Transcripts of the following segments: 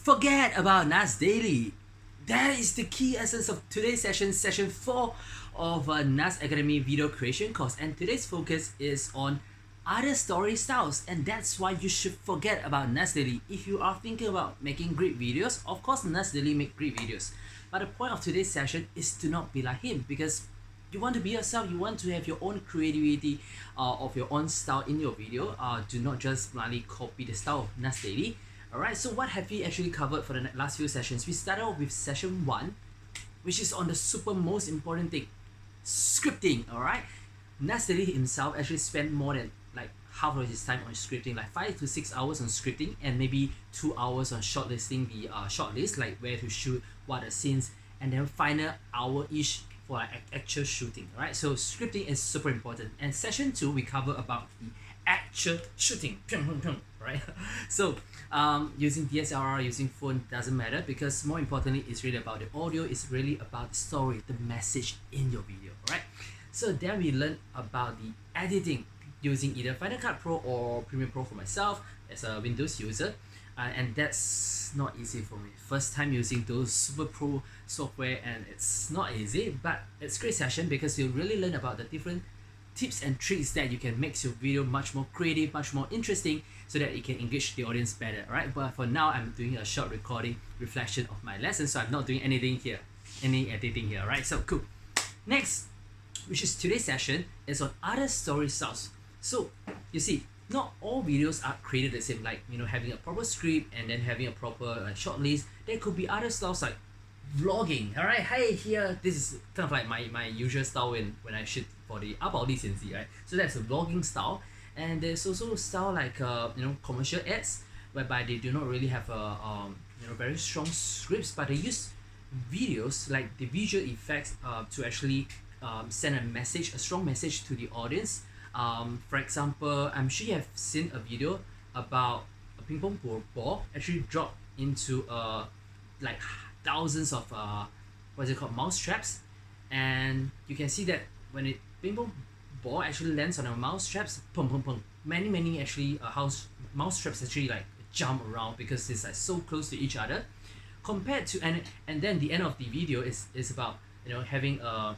forget about Nas Daily. That is the key essence of today's session, session 4 of Nas Academy video creation course. And today's focus is on other story styles, and that's why you should forget about Nas Daily. If you are thinking about making great videos, of course Nas Daily make great videos. But the point of today's session is to not be like him, because you want to be yourself, you want to have your own creativity of your own style in your video. Do not just blindly copy the style of Nas Daily. Alright, so what have we actually covered for the last few sessions? We started off with session 1, which is on the super most important thing, scripting. Alright, Nas Daily himself actually spent more than like half of his time on scripting, like 5 to 6 hours on scripting, and maybe 2 hours on shortlisting the shortlist, like where to shoot, what are scenes, and then final hour each for like actual shooting. Alright, so scripting is super important. And session 2 we cover about the actual shooting, right? So using DSLR, using phone doesn't matter, because more importantly it's really about the audio, it's really about the story, the message in your video. Right? So then we learn about the editing using either Final Cut Pro or Premiere Pro for myself as a Windows user, and that's not easy for me. First time using those super pro software, and it's not easy, but it's a great session because you really learn about the different tips and tricks that you can make your video much more creative, much more interesting, so that it can engage the audience better. Right? But for now, I'm doing a short recording reflection of my lesson, so I'm not doing anything here, any editing here. Right? So cool. Next, which is today's session, is on other story styles. So you see, not all videos are created the same, like having a proper script and then having a proper short list. There could be other styles like vlogging. Alright, hey, here, this is kind of like my usual style when I shoot for the 阿宝历险记, right? So that's a vlogging style. And there's also a style like commercial ads, whereby they do not really have a very strong scripts, but they use videos like the visual effects to actually send a message, a strong message to the audience. For example, I'm sure you have seen a video about a ping pong ball actually dropped into like thousands of what's it called, mouse traps, and you can see that when it ping pong ball actually lands on a mouse traps, pum pum pum, many actually mouse traps actually like jump around because it's like so close to each other. Compared to and then the end of the video is about having a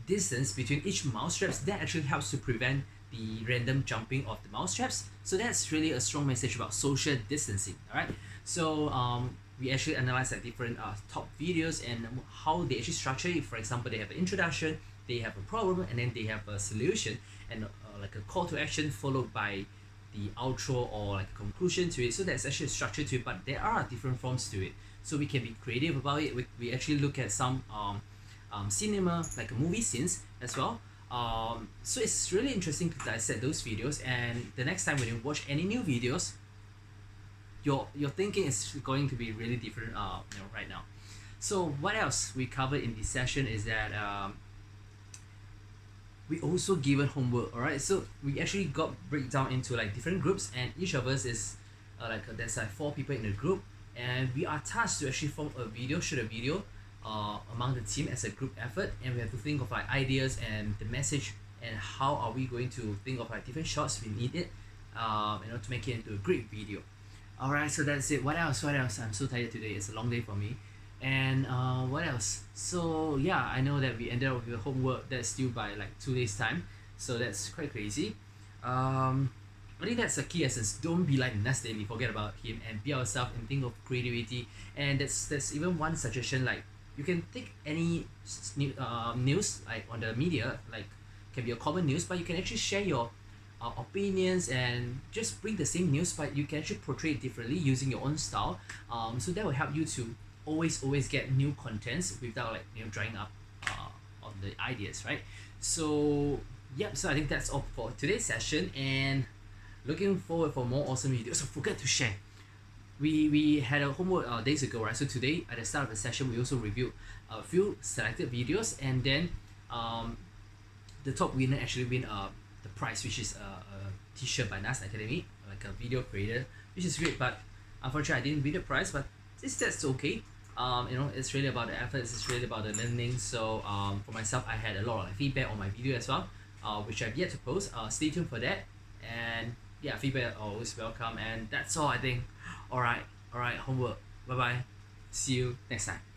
distance between each mouse traps that actually helps to prevent the random jumping of the mouse traps. So that's really a strong message about social distancing. Alright, so we actually analyze like different top videos and how they actually structure it. For example, they have an introduction, they have a problem, and then they have a solution, and like a call to action followed by the outro or like a conclusion to it. So there's actually a structure to it, but there are different forms to it, so we can be creative about it. We actually look at some cinema, like movie scenes as well. So it's really interesting to dissect those videos, and the next time when you watch any new videos, your thinking is going to be really different right now. So what else we covered in this session is that we also given homework. Alright, so we actually got breakdown into like different groups, and each of us is there's like 4 people in the group, and we are tasked to actually form a video, shoot a video among the team as a group effort, and we have to think of like ideas and the message, and how are we going to think of like different shots we need it to make it into a great video. Alright, so that's it. What else? I'm so tired today. It's a long day for me. And what else? So yeah, I know that we ended up with homework that's due by like 2 days time, so that's quite crazy. I think that's a key essence. Don't be like Nas Daily, forget about him, and be yourself and think of creativity. And that's even one suggestion, like you can take any news like on the media, like can be a common news, but you can actually share your opinions and just bring the same news, but you can actually portray it differently using your own style. So that will help you to always get new contents without like drying up on the ideas, right? So yep, so I think that's all for today's session, and looking forward for more awesome videos. So forget to share. We had a homework days ago, right? So today at the start of the session we also reviewed a few selected videos, and then the top winner actually win the prize, which is a t-shirt by Nas Academy, like a video creator, which is great. But unfortunately I didn't win the prize, but that's okay. It's really about the efforts, it's really about the learning. So for myself, I had a lot of like, feedback on my video as well, which I've yet to post. Stay tuned for that, and yeah, feedback are always welcome. And that's all, I think. Alright, homework. Bye bye. See you next time.